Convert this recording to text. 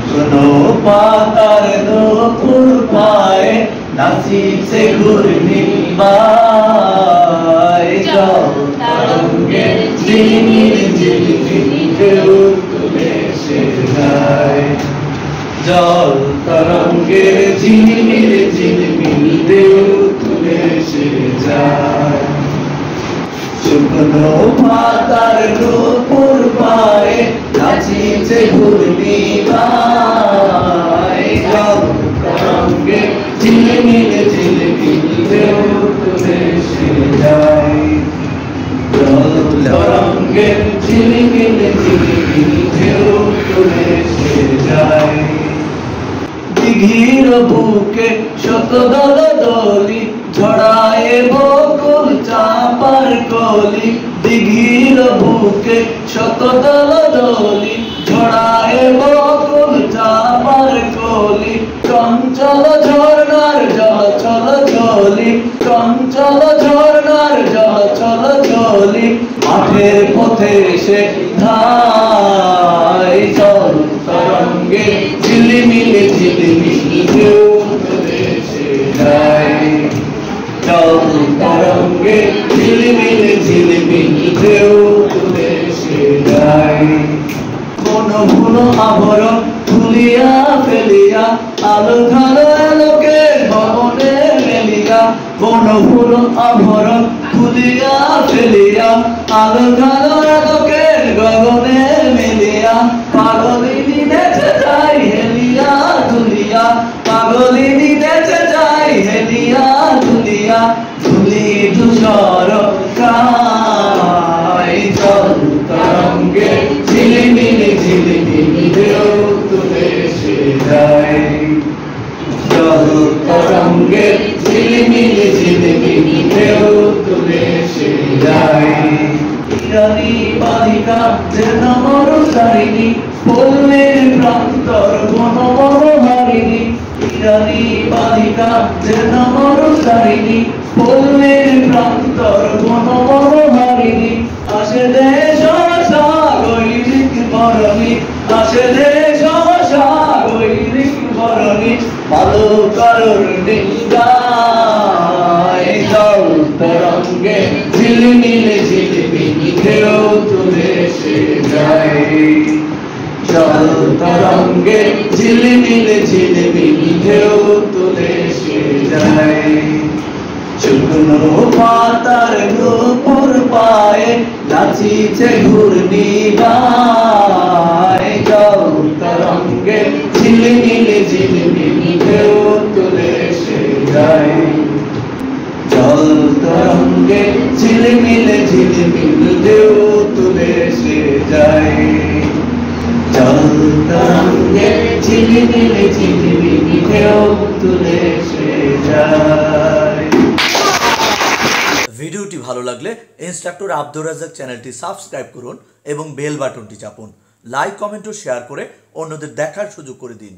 শুকনো পাতার নূপুর পায়ে নাচিছে ঘূর্ণিমায় জল তরঙ্গে ঝিলমিল ঝিলমিল ঢেউ তুলে সে যায় জল তরঙ্গে ঝিলমিল ঝিলমিল ঢেউ তুলে সে যায় শুকনো পাতার নূপুর পায়ে নাচিছে ঘূর্ণিমায় জল তরঙ্গে ঝিলমিল ঝিলমিল ঢেউ তুলে সে যায় জল তরঙ্গে ঝিলমিল ঝিলমিল ঢেউ তুলে সে যায় দিঘির বুকে শত দল দলি ঝড়ায় বকুল চাঁপার কলি দিঘির বুকে শত দল দলি ঝড়ায় বকুল চাঁপার কলি চঞ্চল ঝর্ণার জল চল চলি চঞ্চল ঝর্ণার জল চল চলি মাঠের পথে সে ধায় জল তরঙ্গে ঝিলমিল ঝিলমিল ঢেউ তুলে সে যায় জল তরঙ্গে ঝিলমিল ঝিলমিল ঢেউ তুলে সে যায় কোন ভুল আভরণ খুলিয়া ফেলিয়া আলো ঘালো আলোকে ভবনে মেলিয়া কোন ভুল আভরণ খুলিয়া ফেলিয়া আলো ঘালো আলোকে গগনে মেলিয়া পাগলিনী নেচে যায় হেলিয়া দুলিয়া পাগলিনী নেচে যায় হেলিয়া দুলিয়া ধুলি ধূসর গায় জল তরঙ্গে ঝিলমিল ঝিলমিল ঢেউ তুলে সে যায় জল তরঙ্গে ঝিলমিল ঝিলমিল ঢেউ তুলে সে যায় ইরানি বালিকা যেন মরুচারিণী পল্লীর প্রান্তর বন মনোহারিণী ইরানি বালিকা যেন মরুচারিণী পল্লীর প্রান্তর বন মনোহারিণী আসে দেশ গৈরিক বরণী আসে দেশ গৈরিক বরণী ভালো করণী গায় জল তরঙ্গে ঝিলমিল ঝিলমিল ঢেউ তুলে সে যায় জল তরঙ্গে ঝিলমিল ঝিলমিল ঢেউ তুলে সে যায় শুকনো পাতার নূপুর পায়ে নাচিছে ঘূর্ণিমায় জল তরঙ্গে ঝিলমিল ঝিলমিল ঢেউ তুলে সে যায় জল তরঙ্গে ঝিলমিল ঝিলমিল ঢেউ তুলে সে যায় জল তরঙ্গে ঝিলমিল ঝিলমিল ঢেউ তুলে সে যায়। ভিডিওটি ভালো লাগলে ইন্সট্রাক্টর আব্দুর রাজ্জাক চ্যানেলটি সাবস্ক্রাইব করুন এবং বেল বাটনটি চাপুন। লাইক কমেন্ট ও শেয়ার করে অন্যদের দেখার সুযোগ করে দিন।